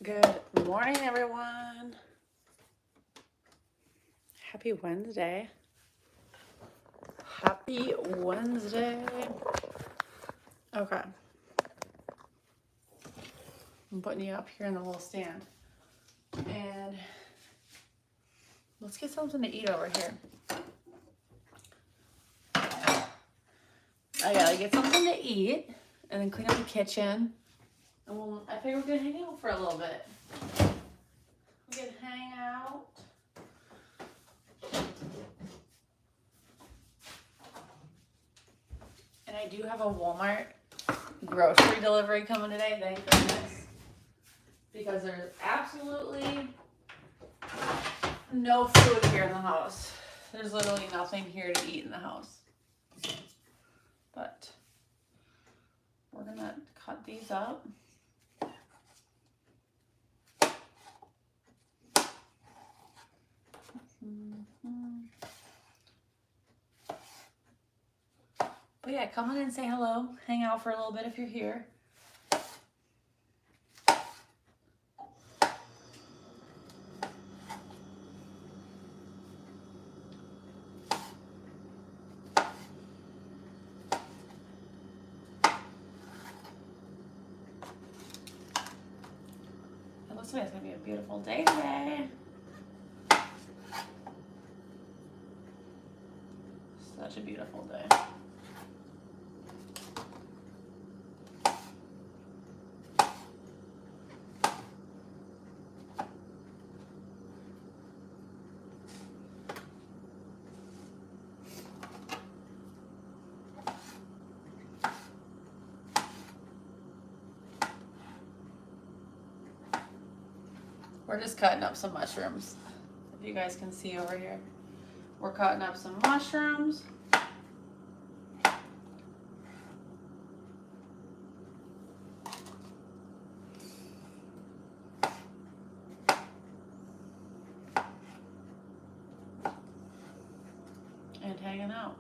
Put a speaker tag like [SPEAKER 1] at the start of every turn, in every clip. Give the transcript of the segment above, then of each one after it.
[SPEAKER 1] Good morning, everyone. Happy Wednesday. Happy Wednesday. Okay. I'm putting you up here in the little stand. And let's get something to eat over here. I gotta get something to eat and then clean up the kitchen. And I think we're gonna hang out for a little bit. We can hang out. And I do have a Walmart grocery delivery coming today, thank goodness. Because there's absolutely no food here in the house. There's literally nothing here to eat in the house. But we're gonna cut these up. But yeah, come in and say hello. Hang out for a little bit if you're here. It looks like it's gonna be a beautiful day today. Such a beautiful day. We're just cutting up some mushrooms. If you guys can see over here. We're cutting up some mushrooms. And hanging out.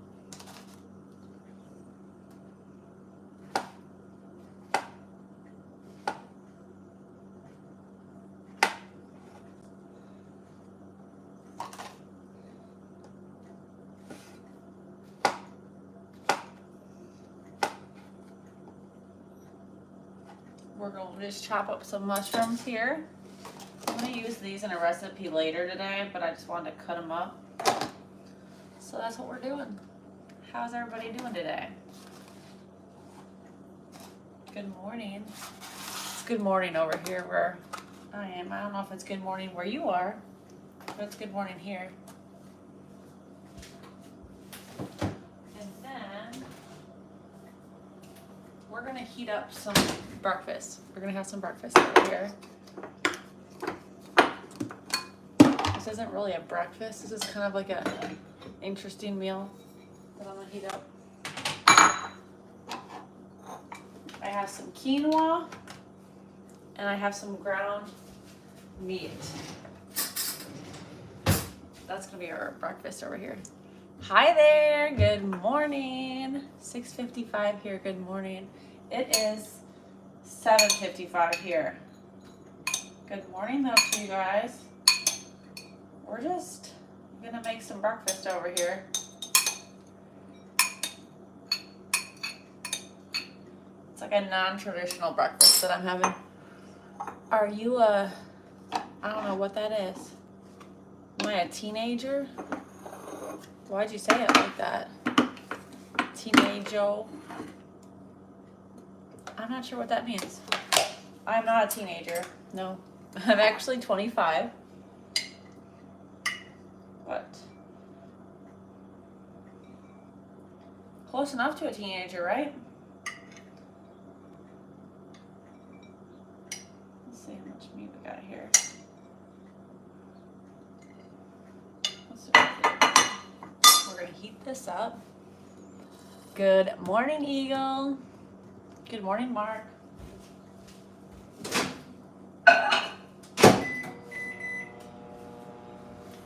[SPEAKER 1] We're going to just chop up some mushrooms here. I'm going to use these in a recipe later today, but I just wanted to cut them up. So that's what we're doing. How's everybody doing today? Good morning. It's good morning over here where I am. I don't know if it's good morning where you are, but it's good morning here. And then we're going to heat up some breakfast. We're going to have some breakfast over here. This isn't really a breakfast. This is kind of like a interesting meal that I'm going to heat up. I have some quinoa and I have some ground meat. That's going to be our breakfast over here. Hi there. Good morning. 6:55 here. Good morning. It is 7:55 here. Good morning though to you guys. We're just gonna make some breakfast over here. It's like a non-traditional breakfast that I'm having. Are you I don't know what that is. Am I a teenager? Why'd you say it like that? Teenager. I'm not sure what that means. I'm not a teenager. No. I'm actually 25. But close enough to a teenager, right? Let's see how much meat we got here. Let's see what we do. We're gonna heat this up. Good morning, Eagle. Good morning, Mark.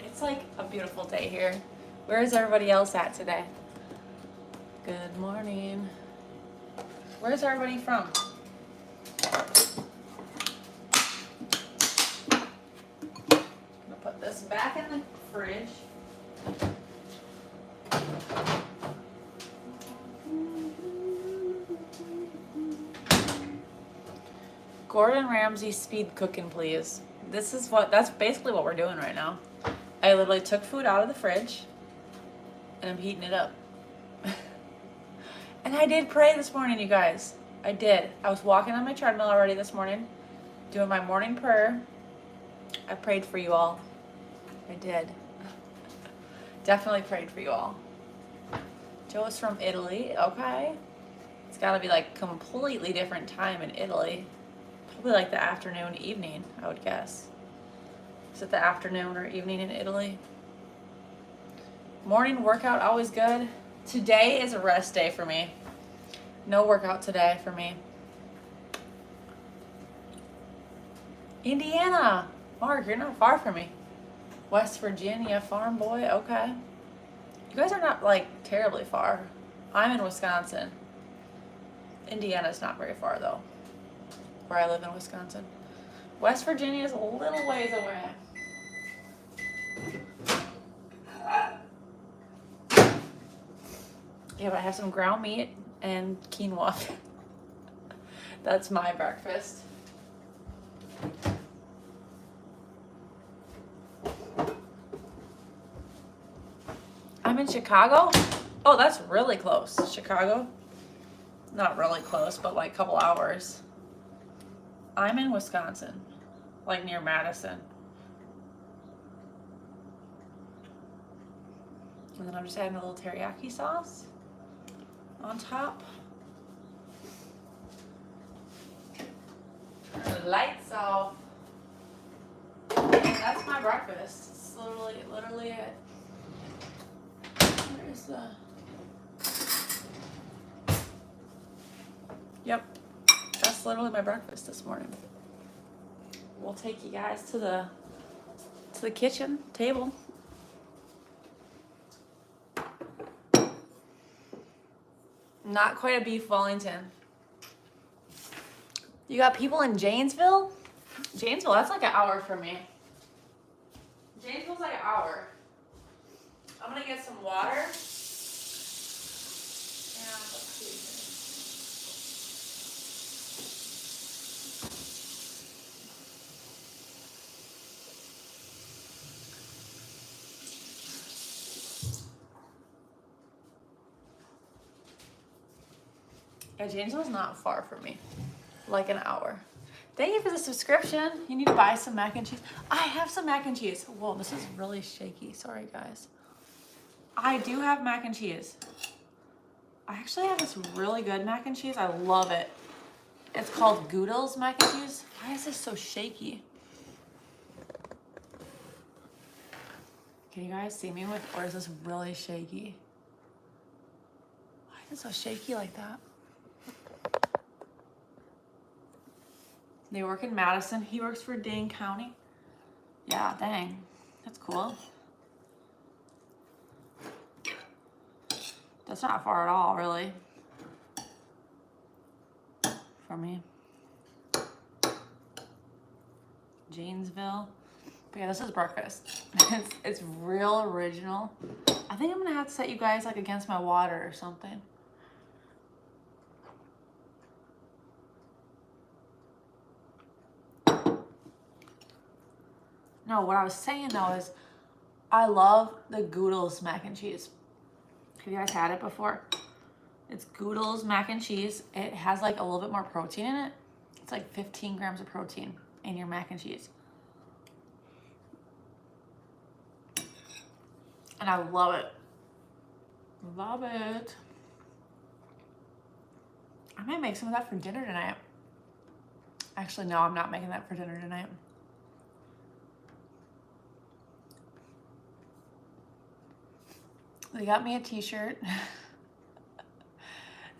[SPEAKER 1] It's like a beautiful day here. Where is everybody else at today? Good morning. Where's everybody from? fridge. Gordon Ramsay speed cooking, please. That's basically what we're doing right now. I literally took food out of the fridge and I'm heating it up. And I did pray this morning, you guys. I did. I was walking on my treadmill already this morning, doing my morning prayer. I prayed for you all. I did. Definitely prayed for you all. Joe is from Italy. Okay. It's got to be like completely different time in Italy. Probably like the afternoon, evening, I would guess. Is it the afternoon or evening in Italy? Morning workout, always good. Today is a rest day for me. No workout today for me. Indiana. Mark, you're not far from me. West Virginia, farm boy. Okay. You guys are not like terribly far. I'm in Wisconsin. Indiana's not very far though, where I live in Wisconsin. West Virginia is a little ways away. Yeah, but I have some ground meat and quinoa. That's my breakfast. I'm in Chicago? Oh, that's really close. Chicago? Not really close, but like a couple hours. I'm in Wisconsin, like near Madison. And then I'm just adding a little teriyaki sauce on top. Turn the lights off. And that's my breakfast. It's literally it. Where's the... Yep. That's literally my breakfast this morning. We'll take you guys to the kitchen table. Not quite a beef Wellington. You got people in Janesville? Janesville, that's like an hour from me. Janesville's like an hour. I'm gonna get some water. And let's see. Yeah, Janesville's not far from me. Like an hour. Thank you for the subscription. You need to buy some mac and cheese. I have some mac and cheese. Whoa, this is really shaky. Sorry, guys. I do have mac and cheese. I actually have this really good mac and cheese. I love it. It's called Goodle's mac and cheese. Why is this so shaky? Can you guys see me with, or is this really shaky? Why is it so shaky like that? They work in Madison. He works for Dane County. Yeah, dang. That's cool. That's not far at all, really. For me. Janesville. But yeah, this is breakfast. It's real original. I think I'm gonna have to set you guys like against my water or something. No, what I was saying though is I love the Goodle's mac and cheese. Have you guys had it before? It's Goodle's mac and cheese. It has like a little bit more protein in it. It's like 15 grams of protein in your mac and cheese. And I love it. Love it. I might make some of that for dinner tonight. Actually, no, I'm not making that for dinner tonight. They got me a t-shirt.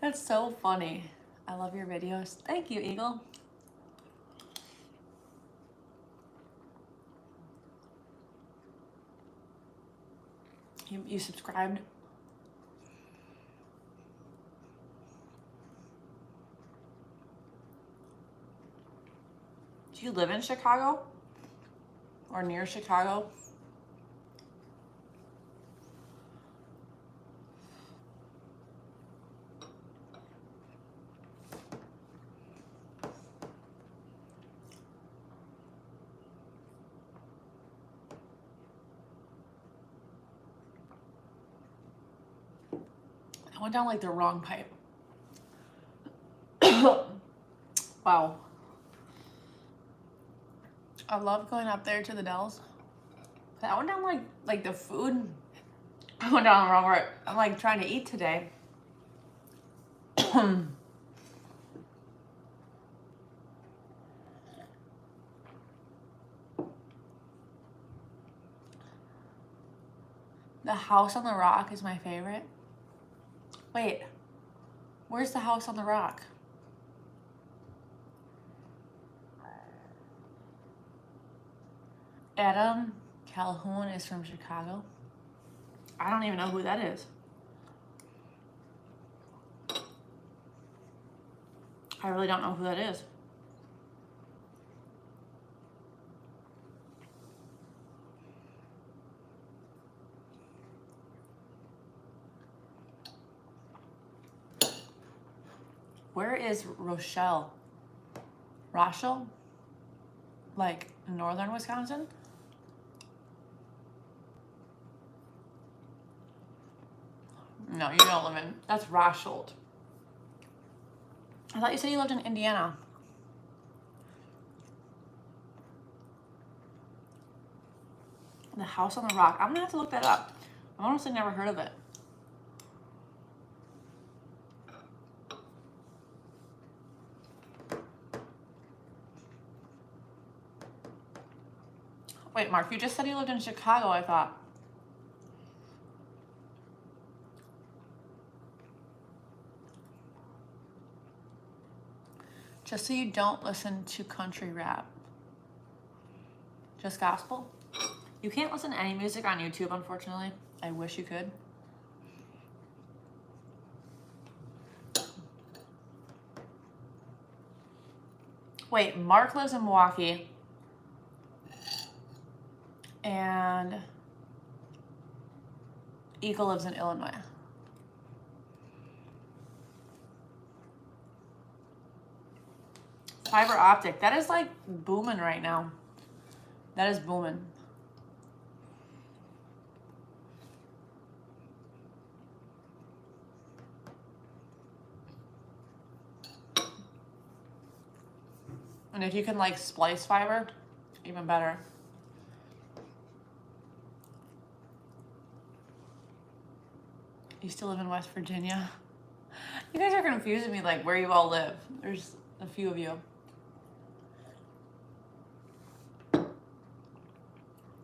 [SPEAKER 1] That's so funny. I love your videos. Thank you, Eagle. You subscribed? Do you live in Chicago? Or near Chicago? I went down like the wrong pipe. Wow. I love going up there to the Dells. I went down like the food. I went down the wrong road. I'm like trying to eat today. The House on the Rock is my favorite. Wait, where's the House on the Rock? Adam Calhoun is from Chicago. I don't even know who that is. I really don't know who that is. Where is Rochelle? Rochelle? Like northern Wisconsin? No, you don't live in. That's Roshold. I thought you said you lived in Indiana. The House on the Rock. I'm gonna have to look that up. I've honestly never heard of it. Wait, Mark, you just said you lived in Chicago, I thought. Just so you don't listen to country rap. Just gospel? You can't listen to any music on YouTube, unfortunately. I wish you could. Wait, Mark lives in Milwaukee. And Ika lives in Illinois. Fiber optic. That is like booming right now. That is booming. And if you can like splice fiber, even better. You still live in West Virginia? You guys are confusing me, like where you all live. There's a few of you.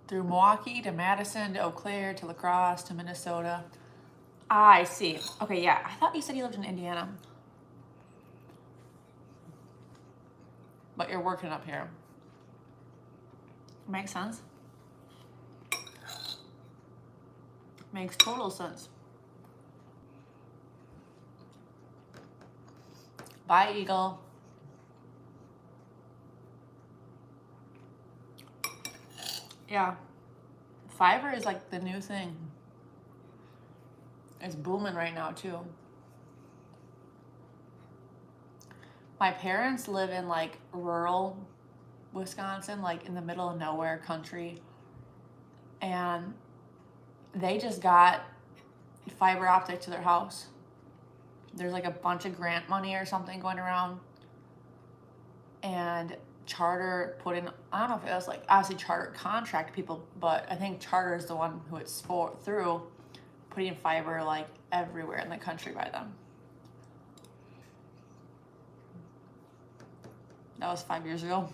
[SPEAKER 1] Through Milwaukee to Madison to Eau Claire to La Crosse to Minnesota. Ah, I see. Okay, yeah. I thought you said you lived in Indiana. But you're working up here. Makes sense. Makes total sense. Bye, Eagle. Yeah. Fiber is like the new thing. It's booming right now, too. My parents live in like rural Wisconsin, like in the middle of nowhere country. And they just got fiber optic to their house. There's like a bunch of grant money or something going around. And Charter put in, I don't know if it was like, obviously Charter contract people, but I think Charter is the one who it's through putting fiber like everywhere in the country by them. That was 5 years ago.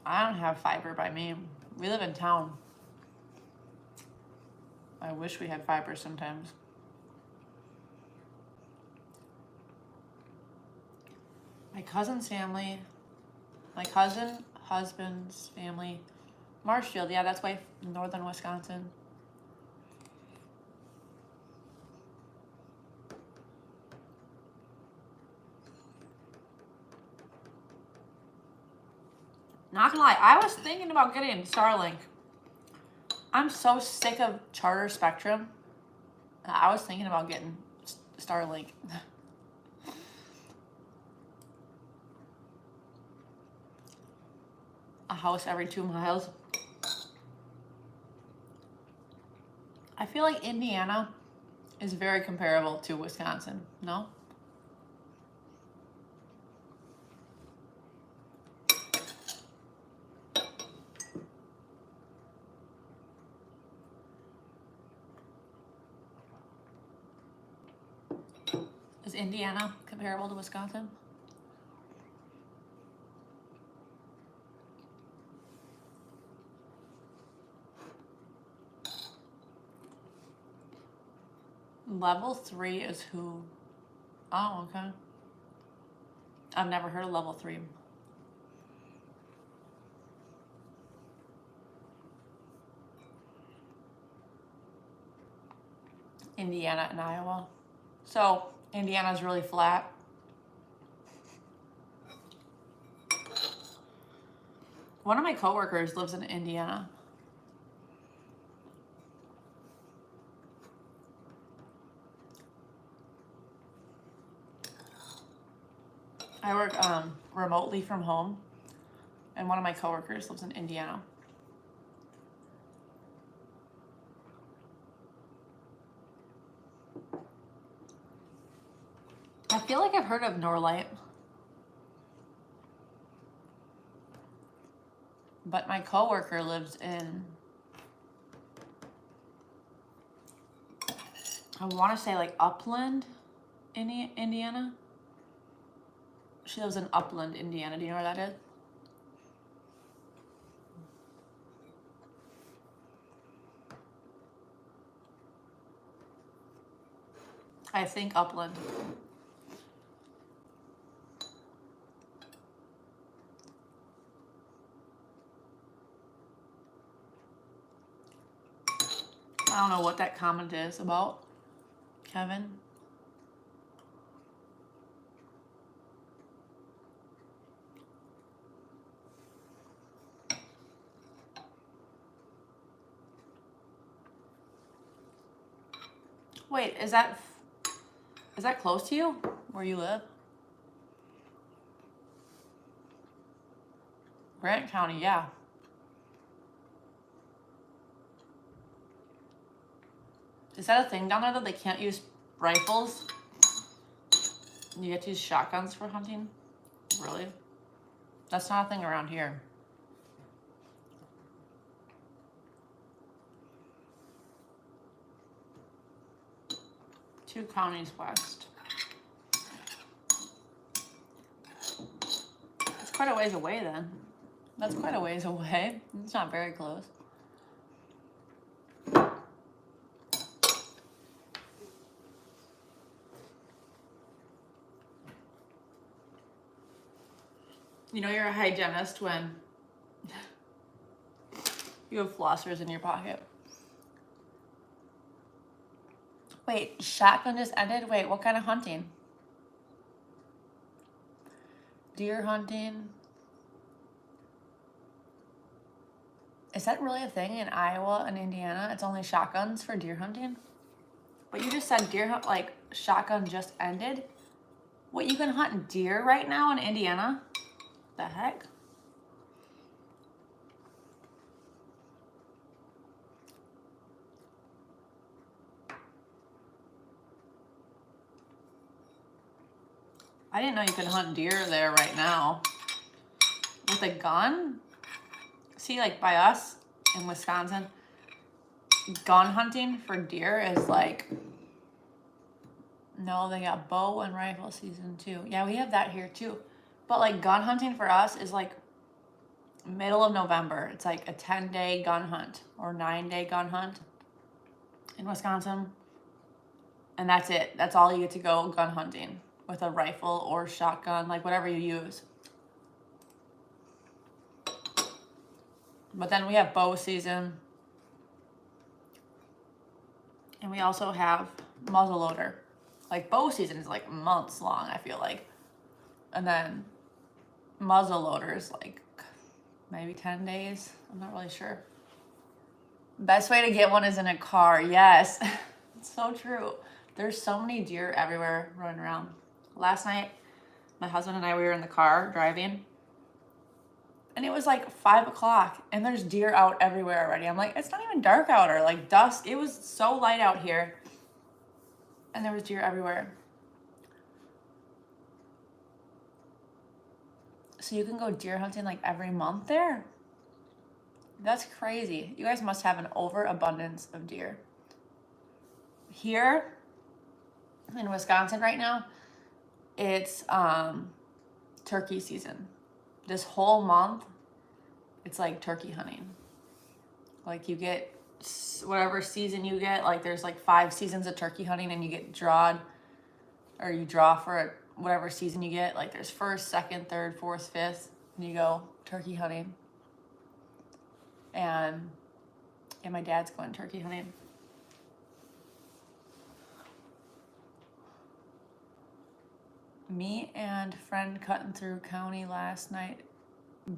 [SPEAKER 1] I don't have fiber by me. We live in town. I wish we had fiber sometimes. My cousin's family, my cousin, husband's family, Marshfield, yeah, that's way northern Wisconsin. Not gonna lie, I was thinking about getting Starlink. I'm so sick of Charter Spectrum. I was thinking about getting Starlink. a house every 2 miles. I feel like Indiana is very comparable to Wisconsin, no? Is Indiana comparable to Wisconsin? Level 3 is who? Oh, okay. I've never heard of level 3. Indiana and Iowa. So Indiana's really flat. One of my coworkers lives in Indiana. I work remotely from home, and one of my coworkers lives in Indiana. I feel like I've heard of Norlight, but my coworker lives in, I want to say like Upland, Indiana. She lives in Upland, Indiana. Do you know where that is? I think Upland. I don't know what that comment is about, Kevin. Wait, is that close to you, where you live? Grant County, yeah. Is that a thing down there that they can't use rifles? You get to use shotguns for hunting? Really? That's not a thing around here. Two counties west. It's quite a ways away then. That's quite a ways away. It's not very close. You know you're a hygienist when you have flossers in your pocket. Wait, shotgun just ended? Wait, what kind of hunting? Deer hunting? Is that really a thing in Iowa and Indiana? It's only shotguns for deer hunting? But you just said deer hunt, like shotgun just ended? What, you can hunt deer right now in Indiana? The heck? I didn't know you could hunt deer there right now. With a gun? See, like by us in Wisconsin, gun hunting for deer is like, no, they got bow and rifle season too. Yeah, we have that here too. But like gun hunting for us is like middle of November. It's like a 10-day gun hunt or 9-day gun hunt in Wisconsin. And that's it. That's all you get to go gun hunting with a rifle or shotgun, like whatever you use. But then we have bow season. And we also have muzzleloader. Like bow season is like months long, I feel like. And then muzzleloader is like maybe 10 days. I'm not really sure. Best way to get one is in a car. Yes, it's so true. There's so many deer everywhere running around. Last night, my husband and I, we were in the car driving. And it was like 5 o'clock and there's deer out everywhere already. I'm like, it's not even dark out or like dusk. It was so light out here and there was deer everywhere. So you can go deer hunting like every month there? That's crazy. You guys must have an overabundance of deer. Here in Wisconsin right now, it's turkey season. This whole month, it's like turkey hunting. Like you get whatever season you get, like there's like 5 seasons of turkey hunting and you get drawed, or you draw for whatever season you get. Like there's 1st, 2nd, 3rd, 4th, 5th, and you go turkey hunting. And my dad's going turkey hunting. Me and friend cutting through county last night.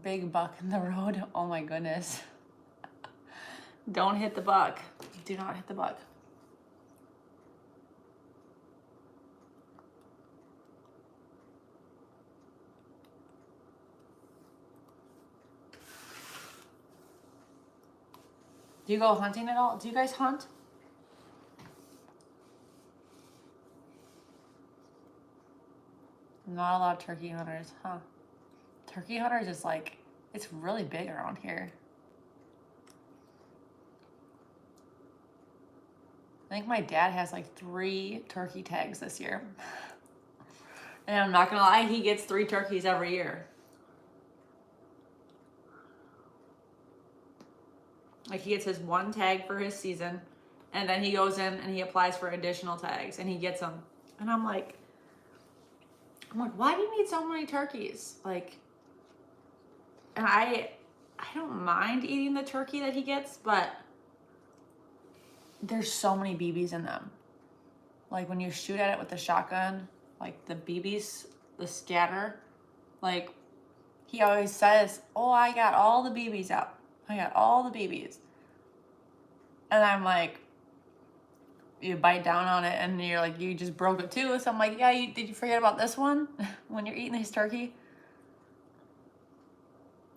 [SPEAKER 1] Big buck in the road. Oh my goodness. Don't hit the buck. Do not hit the buck. Do you go hunting at all? Do you guys hunt? Not a lot of turkey hunters, huh? Turkey hunters is like, it's really big around here. I think my dad has like 3 turkey tags this year. And I'm not gonna lie, he gets 3 turkeys every year. Like he gets his 1 tag for his season, and then he goes in and he applies for additional tags and he gets them. And I'm like, why do you need so many turkeys? Like, and I don't mind eating the turkey that he gets, but there's so many BBs in them. Like when you shoot at it with the shotgun, like the BBs, the scatter, like he always says, oh, I got all the BBs out. I got all the BBs. And I'm like, you bite down on it and you're like, you just broke a tooth. I'm like, yeah, did you forget about this one when you're eating this turkey?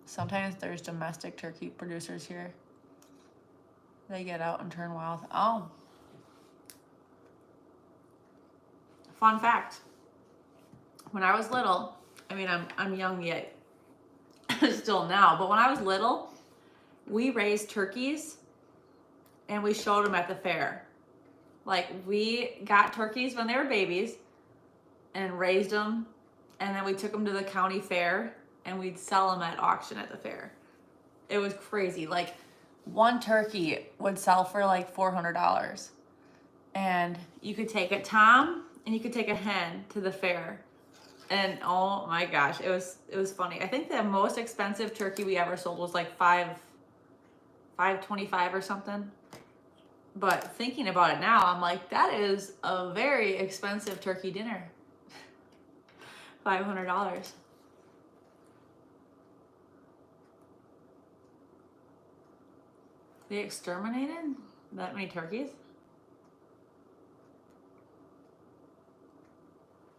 [SPEAKER 1] Sometimes there's domestic turkey producers here. They get out and turn wild. Oh. Fun fact. When I was little, I mean, I'm young yet, still now, but when I was little, we raised turkeys and we showed them at the fair. Like we got turkeys when they were babies and raised them, and then we took them to the county fair and we'd sell them at auction at the fair. It was crazy. Like 1 turkey would sell for like $400. And you could take a tom and you could take a hen to the fair. And oh my gosh, it was funny. I think the most expensive turkey we ever sold was like $5.25 or something. But thinking about it now, I'm like, that is a very expensive turkey dinner. $500. They exterminated that many turkeys?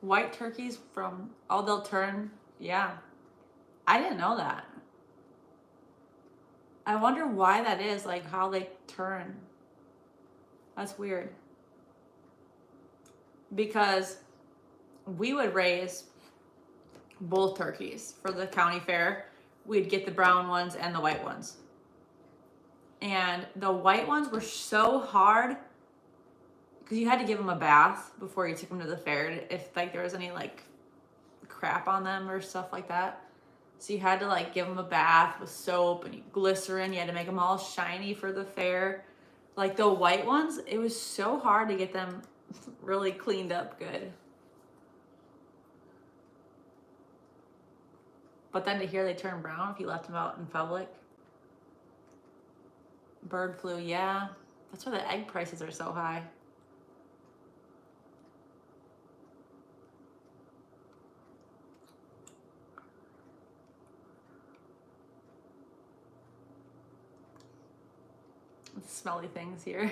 [SPEAKER 1] White turkeys from, oh, they'll turn, yeah. I didn't know that. I wonder why that is, like how they turn. That's weird. Because we would raise both turkeys for the county fair. We'd get the brown ones and the white ones. And the white ones were so hard because you had to give them a bath before you took them to the fair if like there was any like crap on them or stuff like that. So you had to like give them a bath with soap and glycerin. You had to make them all shiny for the fair. Like the white ones, it was so hard to get them really cleaned up good. But then to hear they turn brown if you left them out in public. Bird flu, yeah. That's why the egg prices are so high. Smelly things here.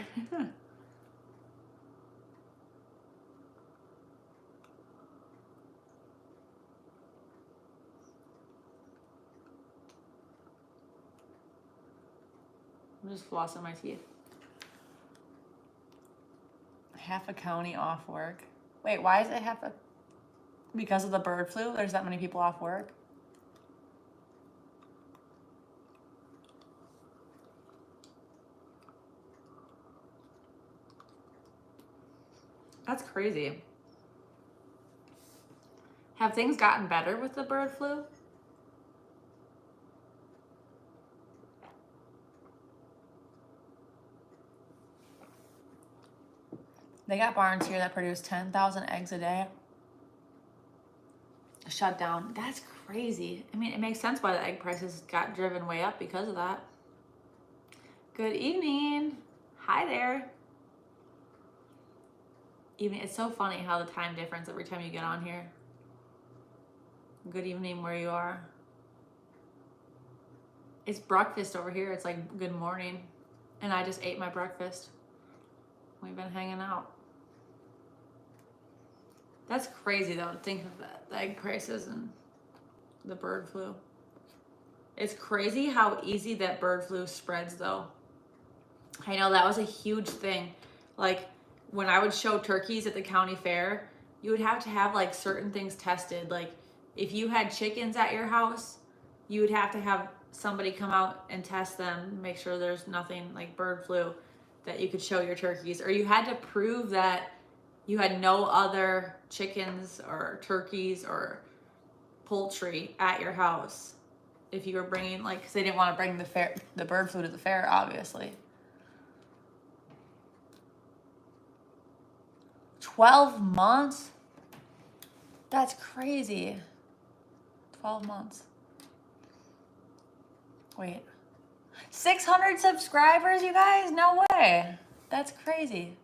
[SPEAKER 1] just flossing my teeth. Half a county off work. Wait, why is it half a... Because of the bird flu? There's that many people off work? That's crazy. Have things gotten better with the bird flu? They got barns here that produce 10,000 eggs a day. Shut down. That's crazy. I mean, it makes sense why the egg prices got driven way up because of that. Good evening. Hi there. Evening. It's so funny how the time difference every time you get on here. Good evening where you are. It's breakfast over here. It's like good morning. And I just ate my breakfast. We've been hanging out. That's crazy though, to think of that, the egg prices and the bird flu. It's crazy how easy that bird flu spreads though. I know that was a huge thing. Like when I would show turkeys at the county fair, you would have to have like certain things tested. Like if you had chickens at your house, you would have to have somebody come out and test them, make sure there's nothing like bird flu that you could show your turkeys. Or you had to prove that you had no other chickens or turkeys or poultry at your house if you were bringing, like, because they didn't want to bring the bird flu to the fair, obviously. 12 months? That's crazy. 12 months. Wait. 600 subscribers, you guys? No way. That's crazy.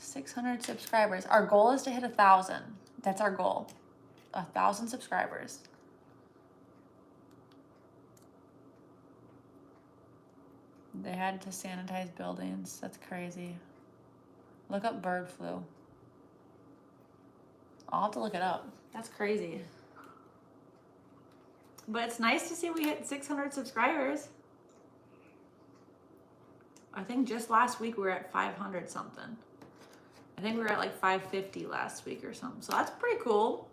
[SPEAKER 1] 600 subscribers. Our goal is to hit 1,000. That's our goal. 1,000 subscribers. They had to sanitize buildings. That's crazy. Look up bird flu. I'll have to look it up. That's crazy. But it's nice to see we hit 600 subscribers. I think just last week we were at 500 something. I think we were at like 550 last week or something. So that's pretty cool.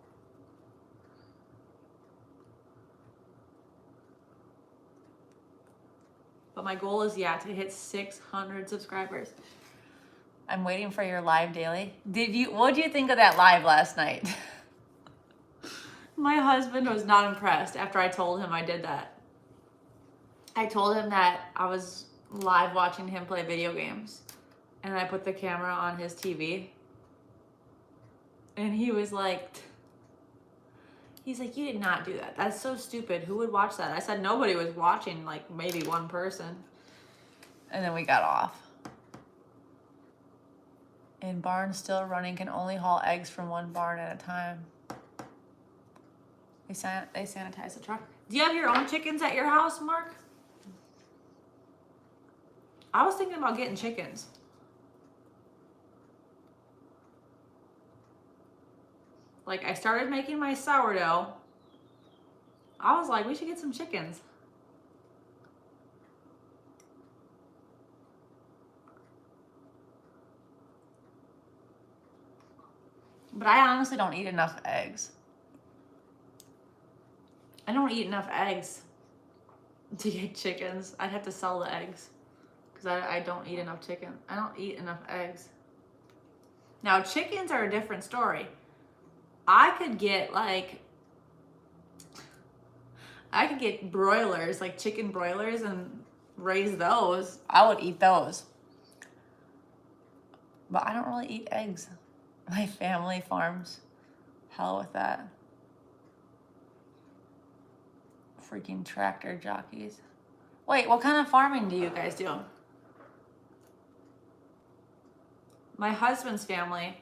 [SPEAKER 1] But my goal is, yeah, to hit 600 subscribers. I'm waiting for your live daily. What did you think of that live last night? My husband was not impressed after I told him I did that. I told him that I was live watching him play video games. And I put the camera on his TV. And he was like, he's like, you did not do that. That's so stupid. Who would watch that? I said nobody was watching, like maybe one person. And then we got off. In barn still running, can only haul eggs from one barn at a time. They sanitize the truck. Do you have your own chickens at your house, Mark? I was thinking about getting chickens. Like, I started making my sourdough. I was like, we should get some chickens. But I honestly don't eat enough eggs. I don't eat enough eggs to get chickens. I'd have to sell the eggs because I don't eat enough chicken. I don't eat enough eggs. Now, chickens are a different story. I could get broilers, like chicken broilers, and raise those. I would eat those. But I don't really eat eggs. My family farms. Hell with that. Freaking tractor jockeys. Wait, what kind of farming do you guys do? My husband's family,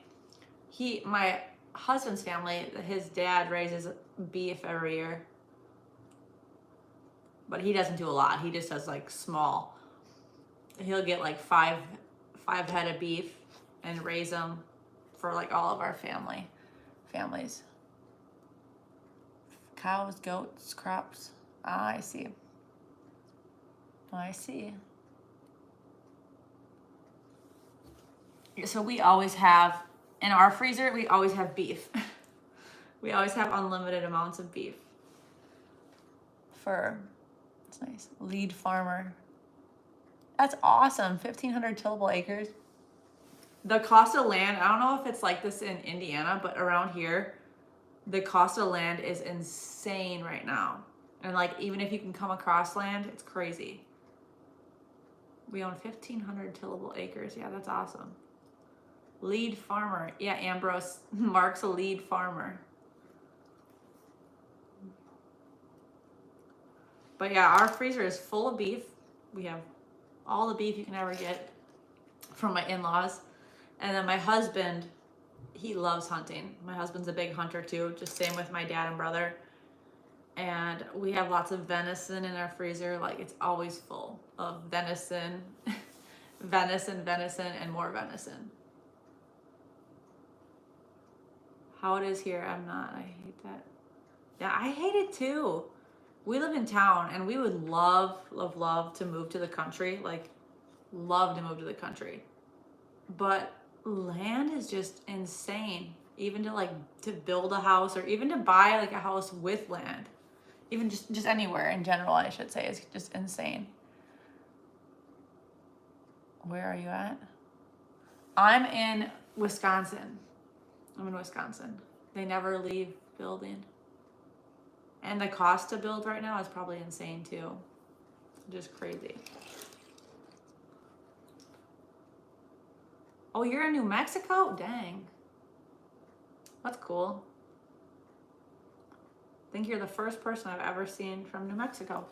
[SPEAKER 1] his dad raises beef every year. But he doesn't do a lot. He just does like small. He'll get like five head of beef and raise them for like all of our families. Cows, goats, crops. Ah, I see. I see. So we always have, in our freezer, we always have beef. We always have unlimited amounts of beef. Fur. It's nice. Lead farmer. That's awesome. 1,500 tillable acres. The cost of land, I don't know if it's like this in Indiana, but around here, the cost of land is insane right now. And like, even if you can come across land, it's crazy. We own 1,500 tillable acres. Yeah, that's awesome. Lead farmer. Yeah, Ambrose. Mark's a lead farmer. But yeah, our freezer is full of beef. We have all the beef you can ever get from my in-laws. And then my husband, he loves hunting. My husband's a big hunter too, just same with my dad and brother. And we have lots of venison in our freezer. Like, it's always full of venison, venison, and more venison. How it is here, I'm not. I hate that. Yeah, I hate it too. We live in town and we would love to move to the country. Like, love to move to the country. But land is just insane. Even to build a house, or even to buy like a house with land. Even just anywhere in general, I should say, is just insane. Where are you at? I'm in Wisconsin. They never leave building. And the cost to build right now is probably insane too. Just crazy. Oh, you're in New Mexico? Dang. That's cool. I think you're the first person I've ever seen from New Mexico.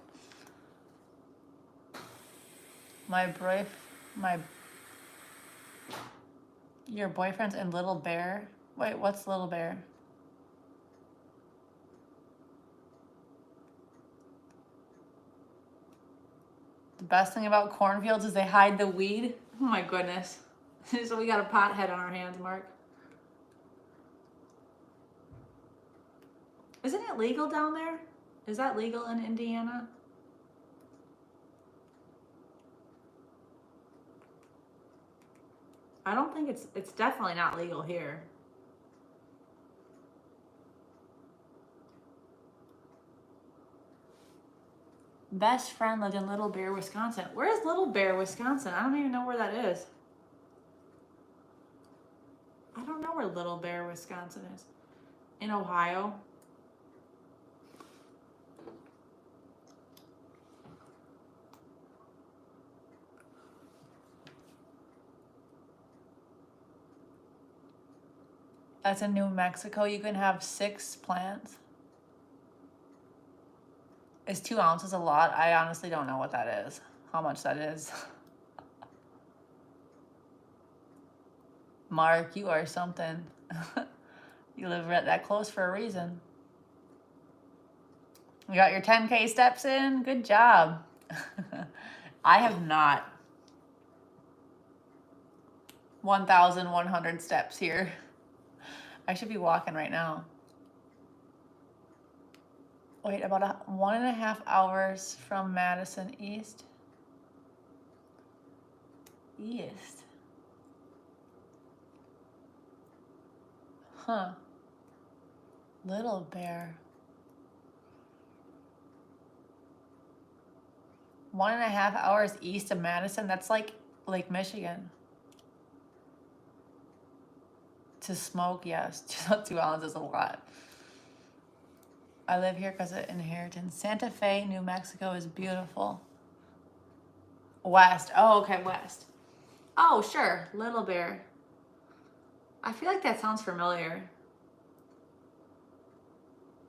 [SPEAKER 1] Your boyfriend's in Little Bear? Wait, what's Little Bear? The best thing about cornfields is they hide the weed. Oh my goodness. So we got a pothead on our hands, Mark. Isn't it legal down there? Is that legal in Indiana? I don't think it's definitely not legal here. Best friend lived in Little Bear, Wisconsin. Where is Little Bear, Wisconsin? I don't even know where that is. I don't know where Little Bear, Wisconsin is. In Ohio. That's in New Mexico. You can have 6 plants. Is 2 ounces a lot? I honestly don't know what that is. How much that is. Mark, you are something. You live right that close for a reason. You got your 10K steps in? Good job. I have not. 1,100 steps here. I should be walking right now. Wait, about 1.5 hours from Madison East. Huh. Little Bear. 1.5 hours east of Madison. That's like Lake Michigan. To smoke, yes. 2 ounces is a lot. I live here because of inheritance. Santa Fe, New Mexico is beautiful. West. Oh, okay, west. Oh, sure. Little Bear. I feel like that sounds familiar.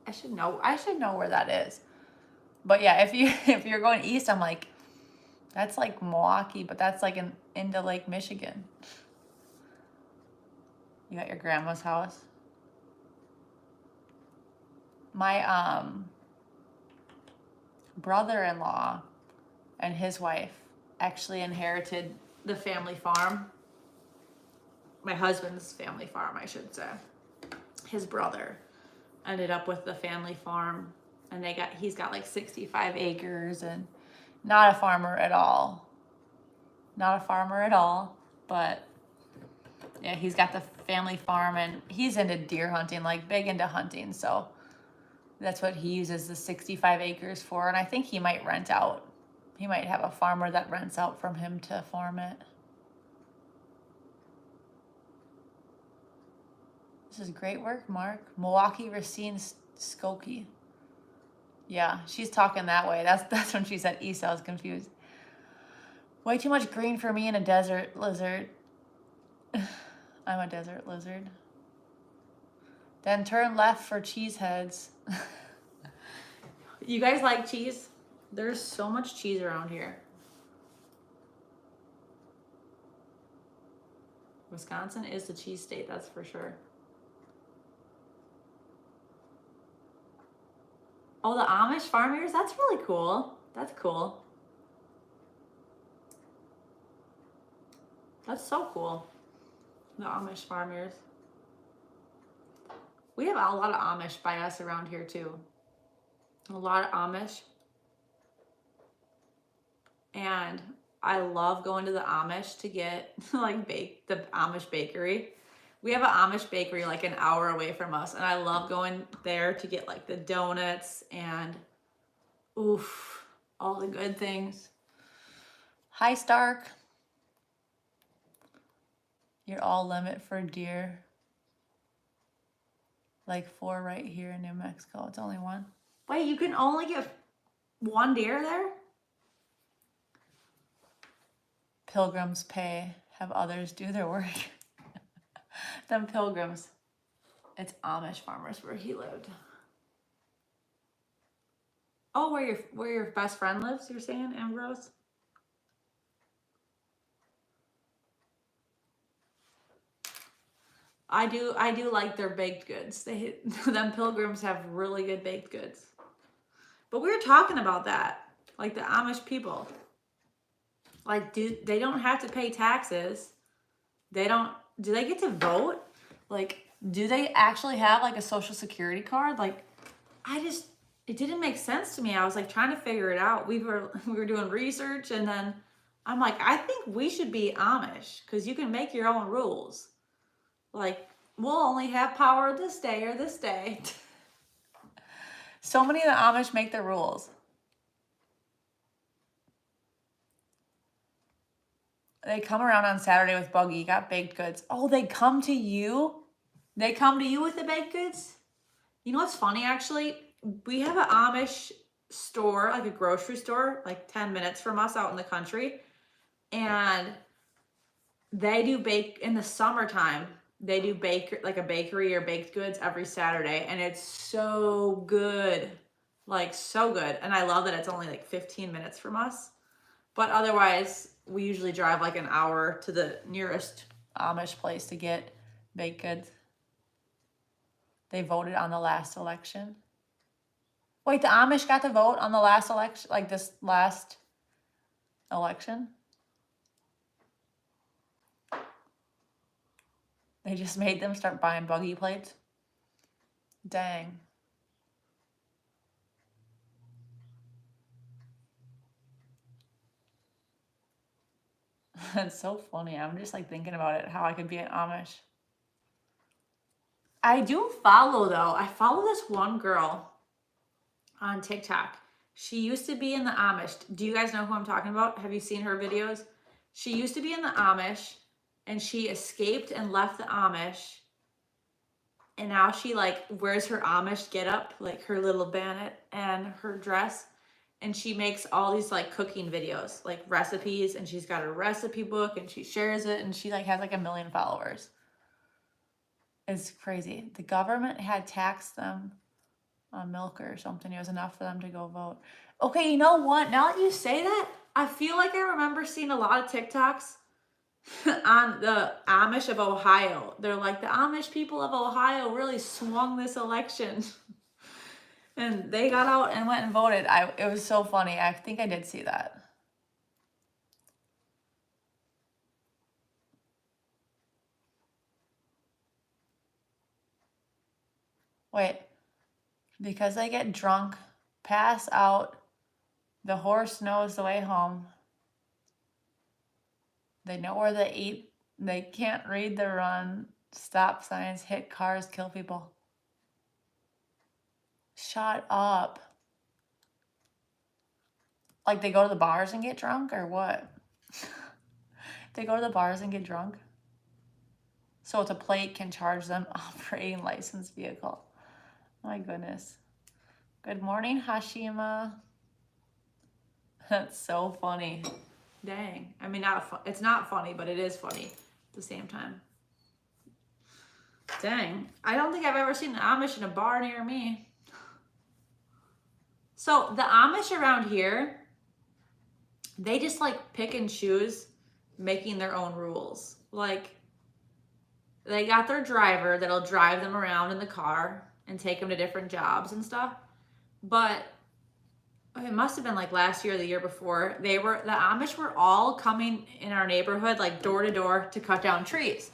[SPEAKER 1] I should know where that is. But yeah, if you're going east, I'm like, that's like Milwaukee, but that's like into Lake Michigan. You got your grandma's house. My brother-in-law and his wife actually inherited the family farm. My husband's family farm, I should say. His brother ended up with the family farm, and he's got like 65 acres, and Not a farmer at all. Not a farmer at all, but yeah, he's got the family farm and he's into deer hunting, like big into hunting. So that's what he uses the 65 acres for. And I think he might rent out. He might have a farmer that rents out from him to farm it. This is great work, Mark. Milwaukee Racine Skokie. Yeah, she's talking that way. That's when she said east. I was confused. Way too much green for me and a desert lizard. I'm a desert lizard. Then turn left for Cheeseheads. You guys like cheese? There's so much cheese around here. Wisconsin is the cheese state, that's for sure. Oh, the Amish farmers? That's really cool. That's cool. That's so cool. The Amish farmers. We have a lot of Amish by us around here too. A lot of Amish. And I love going to the Amish to get like the Amish bakery. We have an Amish bakery like an hour away from us, and I love going there to get like the donuts and oof, all the good things. Hi, Stark. You're all limit for deer. Like 4 right here in New Mexico. It's only 1. Wait, you can only get 1 deer there? Pilgrims pay, have others do their work. Them pilgrims. It's Amish farmers where he lived. Oh, where your best friend lives, you're saying, Ambrose? I do like their baked goods. Them pilgrims have really good baked goods. But we were talking about that. Like the Amish people. Like they don't have to pay taxes. Do they get to vote? Like, do they actually have like a social security card? Like, it didn't make sense to me. I was like trying to figure it out. We were doing research, and then I'm like, I think we should be Amish because you can make your own rules. Like, we'll only have power this day or this day. So many of the Amish make the rules. They come around on Saturday with Buggy, got baked goods. Oh, they come to you? They come to you with the baked goods? You know what's funny, actually? We have an Amish store, like a grocery store, like 10 minutes from us out in the country. And they do bake in the summertime. They do like a bakery or baked goods every Saturday. And it's so good. Like, so good. And I love that it's only like 15 minutes from us. But otherwise, we usually drive like an hour to the nearest Amish place to get baked goods. They voted on the last election. Wait, the Amish got to vote on the last election, like this last election? They just made them start buying buggy plates? Dang. That's so funny. I'm just like thinking about it, how I could be an Amish. I do follow though. I follow this one girl on TikTok. She used to be in the Amish. Do you guys know who I'm talking about? Have you seen her videos? She used to be in the Amish and she escaped and left the Amish. And now she like wears her Amish getup, like her little bonnet and her dress. And she makes all these like cooking videos, like recipes, and she's got a recipe book and she shares it, and she like has like 1 million followers. It's crazy. The government had taxed them on milk or something. It was enough for them to go vote. Okay, you know what? Now that you say that, I feel like I remember seeing a lot of TikToks on the Amish of Ohio. They're like, the Amish people of Ohio really swung this election. And they got out and went and voted. It was so funny. I think I did see that. Wait, because I get drunk, pass out, The horse knows the way home. They know where they eat. They can't read the run. Stop signs, hit cars, kill people. Shut up. Like they go to the bars and get drunk or what? They go to the bars and get drunk? So it's a plate can charge them operating licensed vehicle. My goodness. Good morning, Hashima. That's so funny. Dang. I mean, it's not funny, but it is funny at the same time. Dang. I don't think I've ever seen an Amish in a bar near me. So the Amish around here, they just like pick and choose making their own rules. Like they got their driver that'll drive them around in the car and take them to different jobs and stuff. But it must have been like last year or the year before, the Amish were all coming in our neighborhood, like door to door to cut down trees.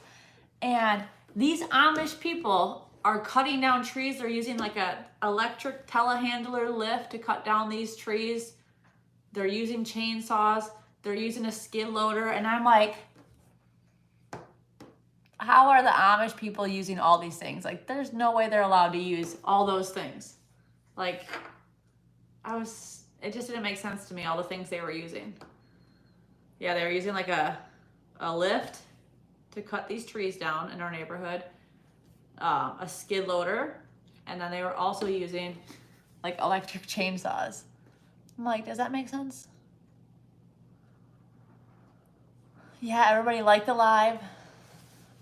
[SPEAKER 1] And these Amish people are cutting down trees. They're using like a electric telehandler lift to cut down these trees. They're using chainsaws. They're using a skid loader. And I'm like, how are the Amish people using all these things? Like, there's no way they're allowed to use all those things. Like, it just didn't make sense to me, all the things they were using. Yeah, they were using like a lift to cut these trees down in our neighborhood, a skid loader, and then they were also using like electric chainsaws. I'm like, does that make sense? Yeah, everybody liked the live.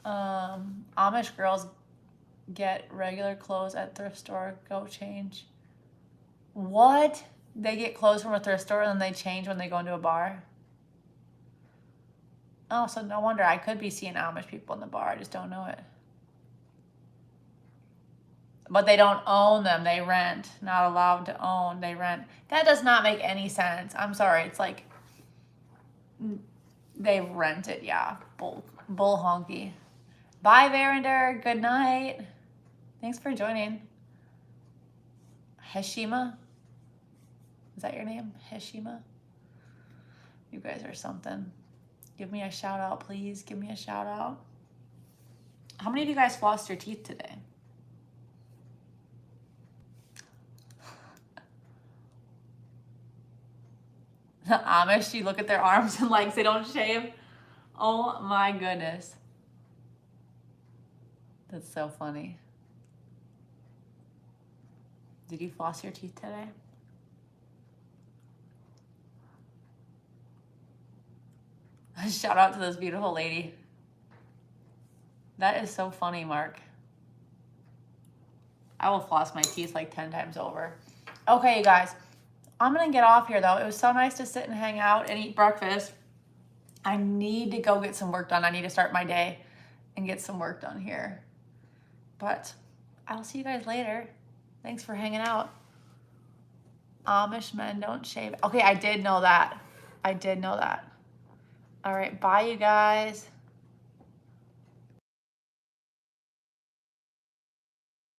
[SPEAKER 1] Amish girls get regular clothes at thrift store, go change. What? They get clothes from a thrift store and then they change when they go into a bar? Oh, so no wonder I could be seeing Amish people in the bar. I just don't know it. But they don't own them. They rent. Not allowed to own. They rent. That does not make any sense. I'm sorry. It's like they rent it. Yeah. Bull honky. Bye, Verinder. Good night. Thanks for joining. Heshima? Is that your name? Heshima? You guys are something. Give me a shout out, please. Give me a shout out. How many of you guys flossed your teeth today? The Amish, you look at their arms and legs, they don't shave. Oh my goodness. That's so funny. Did you floss your teeth today? Shout out to this beautiful lady. That is so funny, Mark. I will floss my teeth like 10 times over. Okay, you guys. I'm going to get off here, though. It was so nice to sit and hang out and eat breakfast. I need to go get some work done. I need to start my day and get some work done here. But I'll see you guys later. Thanks for hanging out. Amish men don't shave. Okay, I did know that. I did know that. All right, bye, you guys.